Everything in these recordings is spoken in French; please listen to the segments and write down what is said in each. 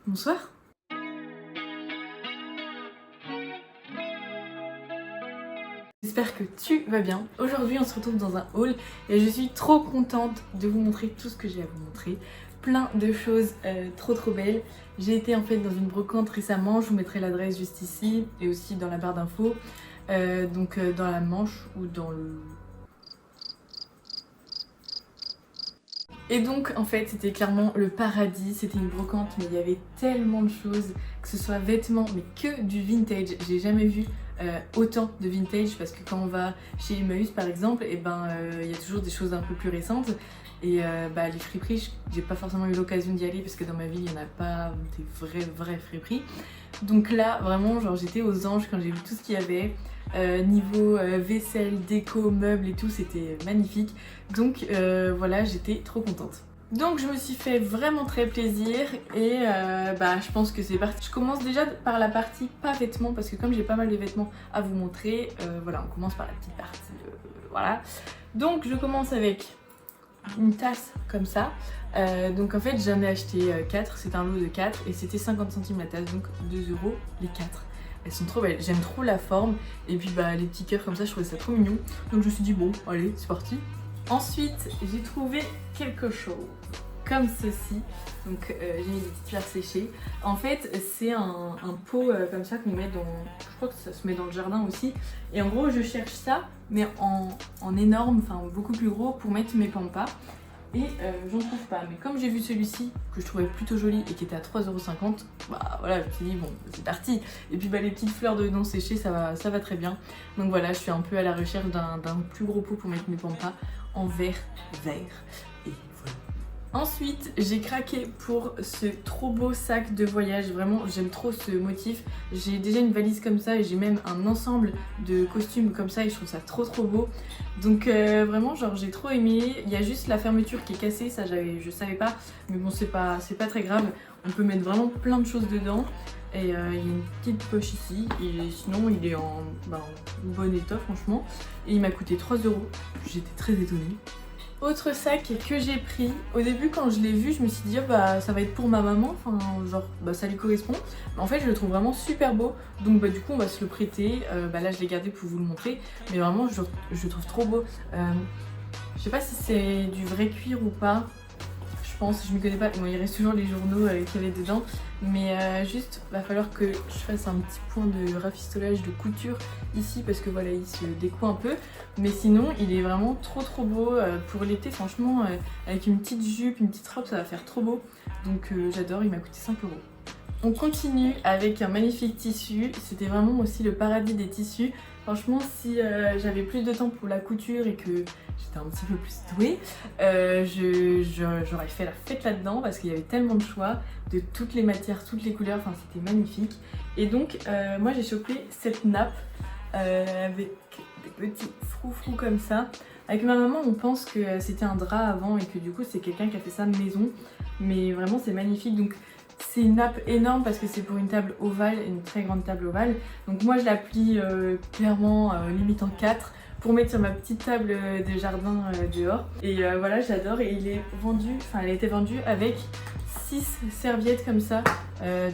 Bonsoir. J'espère que tu vas bien. Aujourd'hui on se retrouve dans un haul et je suis trop contente de vous montrer tout ce que j'ai à vous montrer. Plein de choses trop belles. J'ai été en fait dans une brocante récemment, je vous mettrai l'adresse juste ici et aussi dans la barre d'infos. Dans la Manche ou dans le... Et donc en fait c'était clairement le paradis, c'était une brocante mais il y avait tellement de choses, que ce soit vêtements mais que du vintage. J'ai jamais vu autant de vintage parce que quand on va chez Emmaüs par exemple, et il y a toujours des choses un peu plus récentes et les friperies, j'ai pas forcément eu l'occasion d'y aller parce que dans ma ville il n'y en a pas des vraies friperies. Donc là vraiment genre j'étais aux anges quand j'ai vu tout ce qu'il y avait. Niveau vaisselle, déco, meubles et tout, c'était magnifique. Donc voilà, j'étais trop contente. Donc je me suis fait vraiment très plaisir et je pense que c'est parti. Je commence déjà par la partie pas vêtements parce que comme j'ai pas mal de vêtements à vous montrer, voilà, on commence par la petite partie. Voilà. Donc je commence avec une tasse comme ça. Donc en fait j'en ai acheté 4, c'est un lot de 4 et c'était 50 centimes la tasse, donc 2 € les 4. Elles sont trop belles, j'aime trop la forme et puis les petits cœurs comme ça je trouvais ça trop mignon. Donc je me suis dit bon allez c'est parti. Ensuite j'ai trouvé quelque chose comme ceci. Donc j'ai mis des petites fleurs séchées. En fait c'est un pot comme ça qu'on met dans... Je crois que ça se met dans le jardin aussi. Et en gros je cherche ça mais en énorme, enfin beaucoup plus gros pour mettre mes pampas. Et j'en trouve pas, mais comme j'ai vu celui-ci que je trouvais plutôt joli et qui était à 3,50 €, bah voilà, je me suis dit bon c'est parti. Et puis les petites fleurs de non séchées ça va très bien. Donc voilà, je suis un peu à la recherche d'un plus gros pot pour mettre mes pampas en vert. Et voilà. Ensuite, j'ai craqué pour ce trop beau sac de voyage. Vraiment, j'aime trop ce motif. J'ai déjà une valise comme ça et j'ai même un ensemble de costumes comme ça et je trouve ça trop beau. Donc vraiment, genre j'ai trop aimé. Il y a juste la fermeture qui est cassée, ça je savais pas. Mais bon, c'est pas très grave. On peut mettre vraiment plein de choses dedans. Et il y a une petite poche ici. Et sinon, il est en bon état, franchement. Et il m'a coûté 3 €. J'étais très étonnée. Autre sac que j'ai pris, au début quand je l'ai vu je me suis dit ça va être pour ma maman, enfin genre ça lui correspond. Mais en fait je le trouve vraiment super beau, donc du coup on va se le prêter. Là je l'ai gardé pour vous le montrer, mais vraiment je le trouve trop beau. Je sais pas si c'est du vrai cuir ou pas, je m'y connais pas, bon, il reste toujours les journaux qu'il y avait dedans, mais juste va falloir que je fasse un petit point de rafistolage de couture ici parce que voilà il se découe un peu, mais sinon il est vraiment trop beau pour l'été, franchement avec une petite jupe, une petite robe ça va faire trop beau, donc j'adore, il m'a coûté 5 €. On continue avec un magnifique tissu, c'était vraiment aussi le paradis des tissus. Franchement si j'avais plus de temps pour la couture et que j'étais un petit peu plus douée, j'aurais fait la fête là-dedans parce qu'il y avait tellement de choix, de toutes les matières, toutes les couleurs, enfin c'était magnifique. Et donc moi j'ai chopé cette nappe avec des petits froufrous comme ça. Avec ma maman on pense que c'était un drap avant et que du coup c'est quelqu'un qui a fait ça maison, mais vraiment c'est magnifique. Donc c'est une nappe énorme parce que c'est pour une table ovale, une très grande table ovale. Donc moi je la plie clairement limite en 4 pour mettre sur ma petite table de jardin dehors. Et voilà, j'adore. Et il est vendu, enfin elle a été vendue avec 6 serviettes comme ça,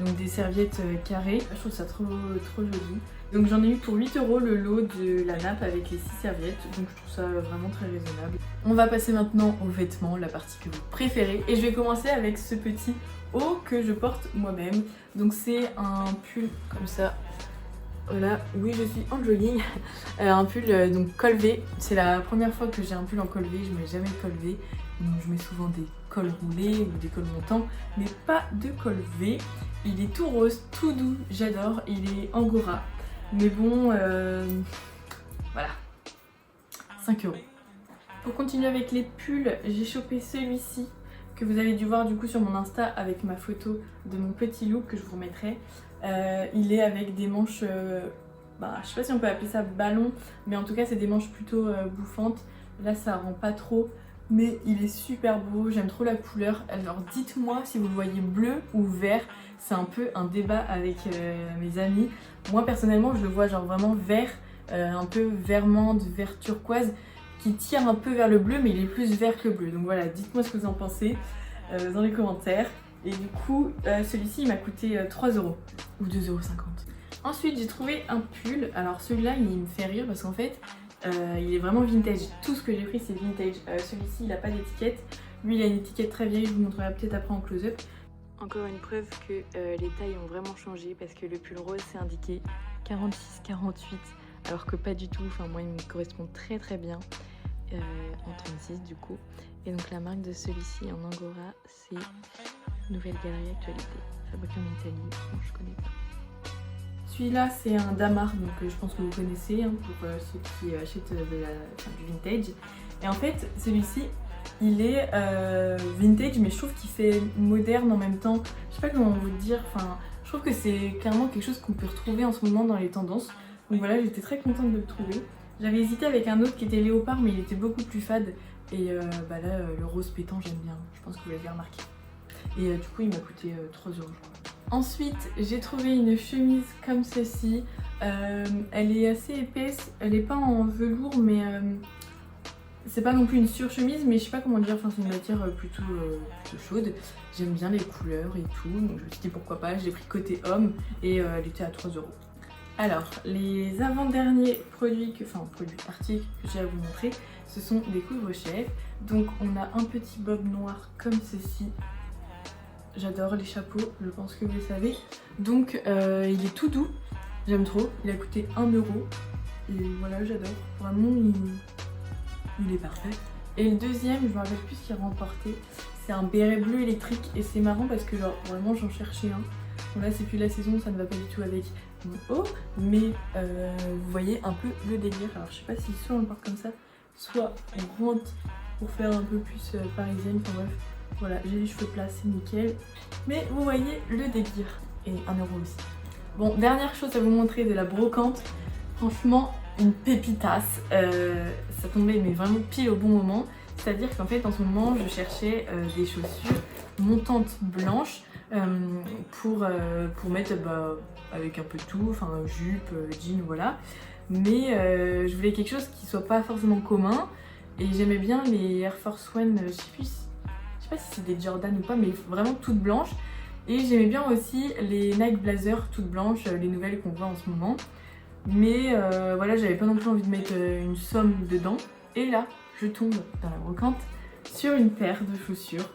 donc des serviettes carrées. Je trouve ça trop joli. Donc j'en ai eu pour 8 € le lot de la nappe avec les 6 serviettes, donc je trouve ça vraiment très raisonnable. On va passer maintenant aux vêtements, la partie que vous préférez. Et je vais commencer avec ce petit haut que je porte moi-même. Donc c'est un pull comme ça. Voilà, oui je suis en jogging. Un pull donc col V. C'est la première fois que j'ai un pull en col V, je mets jamais de col V. Donc je mets souvent des cols roulés ou des cols montants, mais pas de col V. Il est tout rose, tout doux, j'adore. Il est angora. Mais bon, voilà, 5 €. Pour continuer avec les pulls, j'ai chopé celui-ci que vous avez dû voir du coup sur mon Insta avec ma photo de mon petit look que je vous remettrai. Il est avec des manches, je sais pas si on peut appeler ça ballon, mais en tout cas c'est des manches plutôt bouffantes. Là ça rend pas trop, mais il est super beau, j'aime trop la couleur. Alors dites-moi si vous le voyez bleu ou vert, c'est un peu un débat avec mes amis. Moi personnellement je le vois genre vraiment vert, un peu vert menthe, vert turquoise, qui tire un peu vers le bleu mais il est plus vert que bleu. Donc voilà, dites-moi ce que vous en pensez dans les commentaires. Et du coup, celui-ci il m'a coûté 3 euros ou 2,50 €. Ensuite, j'ai trouvé un pull. Alors celui-là, il me fait rire parce qu'en fait, il est vraiment vintage. Tout ce que j'ai pris, c'est vintage. Celui-ci, il n'a pas d'étiquette. Lui, il a une étiquette très vieille. Je vous montrerai peut-être après en close-up. Encore une preuve que les tailles ont vraiment changé parce que le pull rose, c'est indiqué 46-48, alors que pas du tout. Enfin, moi, il me correspond très très bien. En 36 du coup. Et donc la marque de celui-ci en Angora, c'est Nouvelle Galerie Actualité, fabriqué en Italie. Bon, je connais pas. Celui-là, c'est un Damar, donc je pense que vous connaissez hein, pour ceux qui achètent du vintage. Et en fait, celui-ci, il est vintage, mais je trouve qu'il fait moderne en même temps. Je sais pas comment vous dire. Enfin, je trouve que c'est clairement quelque chose qu'on peut retrouver en ce moment dans les tendances. Donc voilà, j'étais très contente de le trouver. J'avais hésité avec un autre qui était léopard, mais il était beaucoup plus fade. Et là, le rose pétant, j'aime bien. Je pense que vous l'avez remarqué. Et du coup, il m'a coûté 3 €, je crois. Ensuite, j'ai trouvé une chemise comme ceci. Elle est assez épaisse. Elle n'est pas en velours, mais c'est pas non plus une surchemise, mais je sais pas comment dire. Enfin, c'est une matière plutôt chaude. J'aime bien les couleurs et tout. Donc je me suis dit pourquoi pas. Je l'ai pris côté homme et elle était à 3 €. Alors, les avant-derniers articles que j'ai à vous montrer, ce sont des couvre-chefs. Donc, on a un petit bob noir comme ceci. J'adore les chapeaux, je pense que vous le savez. Donc, il est tout doux, j'aime trop. Il a coûté 1 €. Et voilà, j'adore. Vraiment, il est parfait. Et le deuxième, je me rappelle plus ce qu'il a remporté. C'est un béret bleu électrique. Et c'est marrant parce que, genre, vraiment, j'en cherchais un. Bon, là, c'est plus la saison, ça ne va pas du tout avec mon haut, mais vous voyez un peu le délire. Alors je sais pas si soit on le porte comme ça, soit on rentre pour faire un peu plus parisienne. Enfin bref, voilà, j'ai les cheveux plats, c'est nickel. Mais vous voyez le délire. Et 1 € aussi. Bon, dernière chose à vous montrer de la brocante. Franchement, une pépitasse. Ça tombait mais vraiment pile au bon moment. C'est-à-dire qu'en fait en ce moment je cherchais des chaussures montantes blanches pour mettre avec un peu de tout, enfin jupe, jean, voilà. Mais je voulais quelque chose qui soit pas forcément commun. Et j'aimais bien les Air Force One, je sais pas si c'est des Jordan ou pas, mais vraiment toutes blanches. Et j'aimais bien aussi les Nike Blazer toutes blanches, les nouvelles qu'on voit en ce moment. Mais voilà, j'avais pas non plus envie de mettre une somme dedans. Et là, je tombe dans la brocante sur une paire de chaussures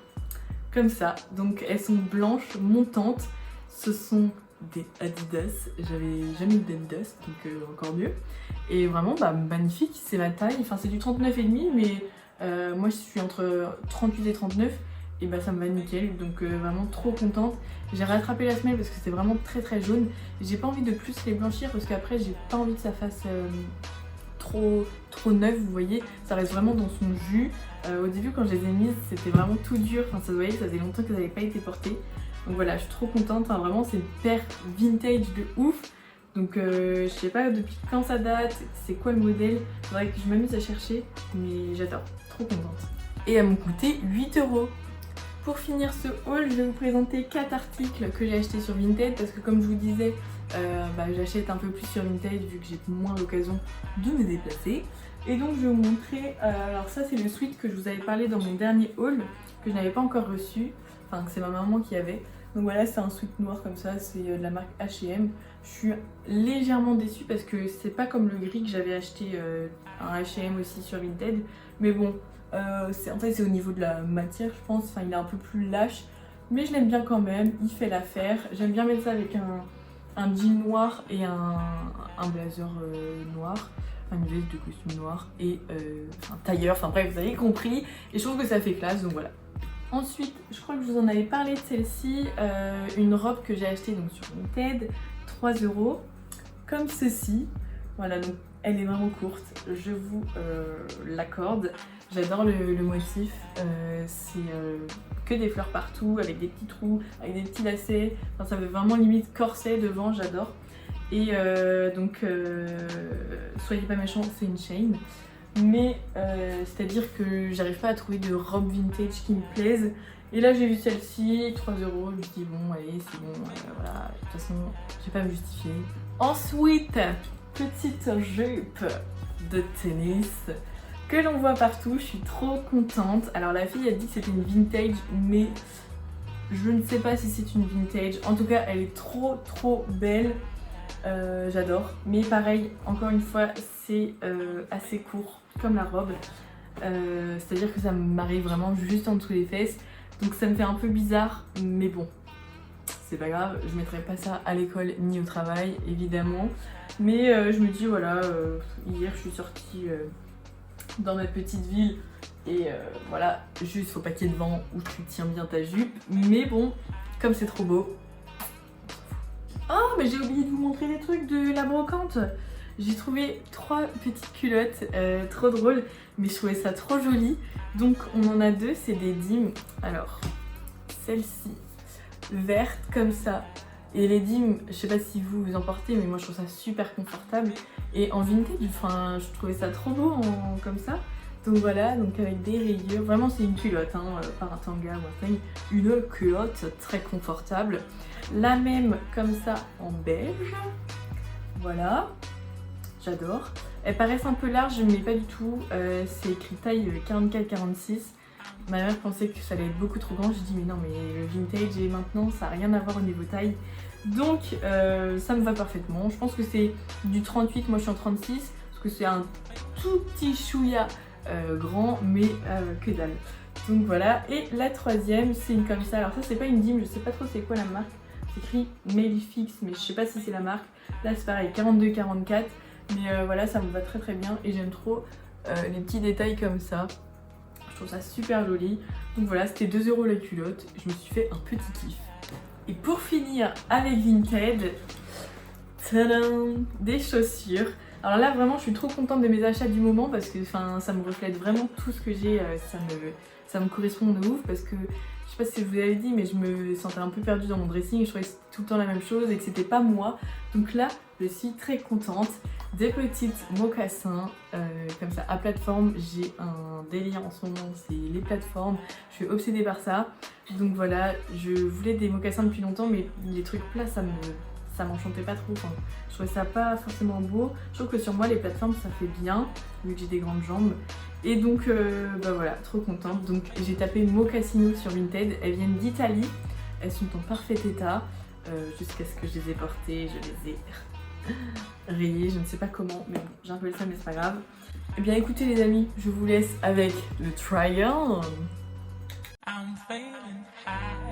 comme ça. Donc elles sont blanches, montantes. Ce sont des Adidas. J'avais jamais eu d'Adidas, donc encore mieux. Et vraiment, magnifique. C'est ma taille. Enfin, c'est du 39,5, mais moi je suis entre 38 et 39. Et ça me va nickel. Donc vraiment trop contente. J'ai rattrapé la semelle parce que c'est vraiment très très jaune. J'ai pas envie de plus les blanchir parce qu'après j'ai pas envie que ça fasse trop neuf, vous voyez. Ça reste vraiment dans son jus. Au début quand je les ai mises c'était vraiment tout dur. Enfin ça se voyait, ça faisait longtemps qu'elles n'avaient pas été portées. Donc voilà, je suis trop contente. Enfin, vraiment c'est une paire vintage de ouf. Donc je sais pas depuis quand ça date, c'est quoi le modèle. Faudrait que je m'amuse à chercher. Mais j'adore, trop contente. Et elles m'ont coûté 8 €. Pour finir ce haul, je vais vous présenter 4 articles que j'ai achetés sur Vinted parce que comme je vous disais, j'achète un peu plus sur Vinted vu que j'ai moins l'occasion de me déplacer. Et donc je vais vous montrer, alors ça c'est le sweat que je vous avais parlé dans mon dernier haul, que je n'avais pas encore reçu, enfin que c'est ma maman qui avait. Donc voilà, c'est un sweat noir comme ça, c'est de la marque H&M. Je suis légèrement déçue parce que c'est pas comme le gris que j'avais acheté un H&M aussi sur Vinted. Mais bon, en fait c'est au niveau de la matière je pense, enfin il est un peu plus lâche. Mais je l'aime bien quand même, il fait l'affaire. J'aime bien mettre ça avec un jean noir et un blazer noir. Une veste de costume noir et un tailleur, enfin bref vous avez compris. Et je trouve que ça fait classe donc voilà. Ensuite, je crois que je vous en avais parlé de celle-ci, une robe que j'ai achetée donc sur Vinted, 3 €, comme ceci. Voilà, donc elle est vraiment courte, je vous l'accorde. J'adore le motif, c'est que des fleurs partout, avec des petits trous, avec des petits lacets. Enfin, ça fait vraiment limite corset devant, j'adore. Et soyez pas méchants, c'est une chaîne. Mais c'est-à-dire que j'arrive pas à trouver de robe vintage qui me plaise. Et là j'ai vu celle-ci, 3 €, je me dis bon allez c'est bon, voilà, de toute façon je vais pas me justifier. Ensuite, petite jupe de tennis que l'on voit partout, je suis trop contente. Alors la fille a dit que c'était une vintage mais Je ne sais pas si c'est une vintage. En tout cas, elle est trop belle. J'adore. Mais pareil, encore une fois, c'est assez court, comme la robe. C'est-à-dire que ça m'arrive vraiment juste en dessous les fesses. Donc ça me fait un peu bizarre, mais bon. C'est pas grave, je mettrai pas ça à l'école ni au travail, évidemment. Mais je me dis, voilà, hier je suis sortie dans ma petite ville. Et voilà, juste faut pas qu'il y ait de vent où tu tiens bien ta jupe. Mais bon, comme c'est trop beau. Oh, mais j'ai oublié de vous montrer les trucs de la brocante. J'ai trouvé 3 petites culottes, trop drôles. Mais je trouvais ça trop joli. Donc on en a 2, c'est des dîmes. Alors, celle-ci, verte comme ça. Et les dîmes, je sais pas si vous en portez, mais moi je trouve ça super confortable. Et en vintage, enfin, je trouvais ça trop beau comme ça. Donc voilà, donc avec des rayures, vraiment c'est une culotte, hein, pas un tanga ou un thing, une culotte très confortable. La même comme ça en beige, voilà, j'adore. Elles paraissent un peu larges mais pas du tout, c'est écrit taille 44-46. Ma mère pensait que ça allait être beaucoup trop grand, j'ai dit mais non mais le vintage et maintenant ça n'a rien à voir au niveau taille. Donc ça me va parfaitement, je pense que c'est du 38, moi je suis en 36, parce que c'est un tout petit chouïa grand mais que dalle. Donc voilà, et la troisième c'est une comme ça, alors ça c'est pas une dîme, je sais pas trop c'est quoi la marque, c'est écrit Melifix mais je sais pas si c'est la marque. Là c'est pareil 42-44, mais voilà ça me va très bien et j'aime trop les petits détails comme ça, je trouve ça super joli. Donc voilà, c'était 2 € la culotte, je me suis fait un petit kiff. Et pour finir avec vintage, tadam, des chaussures. Alors là vraiment je suis trop contente de mes achats du moment parce que ça me reflète vraiment tout ce que j'ai, ça me correspond de ouf parce que je sais pas si je vous avais dit mais je me sentais un peu perdue dans mon dressing et je trouvais que c'était tout le temps la même chose et que c'était pas moi. Donc là je suis très contente. Des petites mocassins comme ça à plateforme, j'ai un délire en ce moment, c'est les plateformes, je suis obsédée par ça. Donc voilà, je voulais des mocassins depuis longtemps mais les trucs plats ça m'enchantait pas trop, enfin, je trouvais ça pas forcément beau. Je trouve que sur moi les plateformes ça fait bien, vu que j'ai des grandes jambes. Et donc bah voilà, trop contente. Donc j'ai tapé mocassino sur Vinted, elles viennent d'Italie, elles sont en parfait état, jusqu'à ce que je les ai portées, je les ai rayées, je ne sais pas comment, mais bon, j'ai un peu le seum mais c'est pas grave. Et bien écoutez les amis, je vous laisse avec le try-on. I'm feeling high.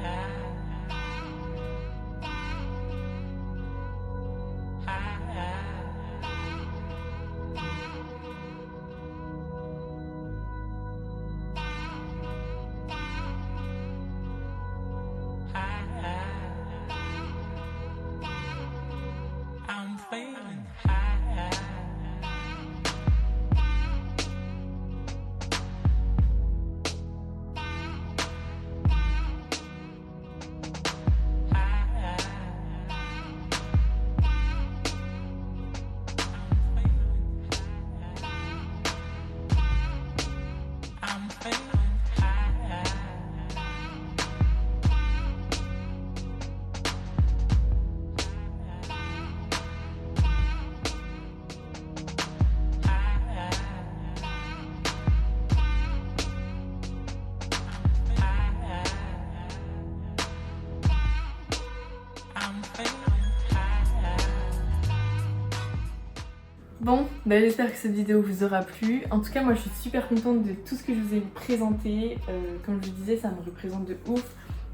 Bon, bah j'espère que cette vidéo vous aura plu. En tout cas, moi je suis super contente de tout ce que je vous ai présenté. Comme je vous disais, ça me représente de ouf.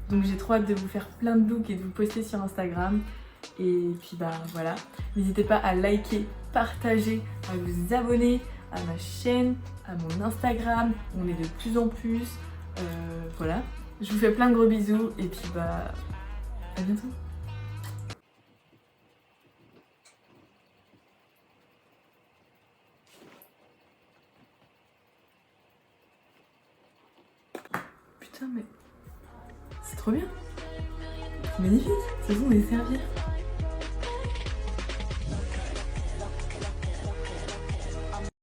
Donc j'ai trop hâte de vous faire plein de looks et de vous poster sur Instagram. Et puis bah voilà, n'hésitez pas à liker, partager, à vous abonner à ma chaîne, à mon Instagram. On est de plus en plus. Voilà. Je vous fais plein de gros bisous et puis bah à bientôt. Putain mais c'est trop bien, c'est magnifique, ce sont des serviettes.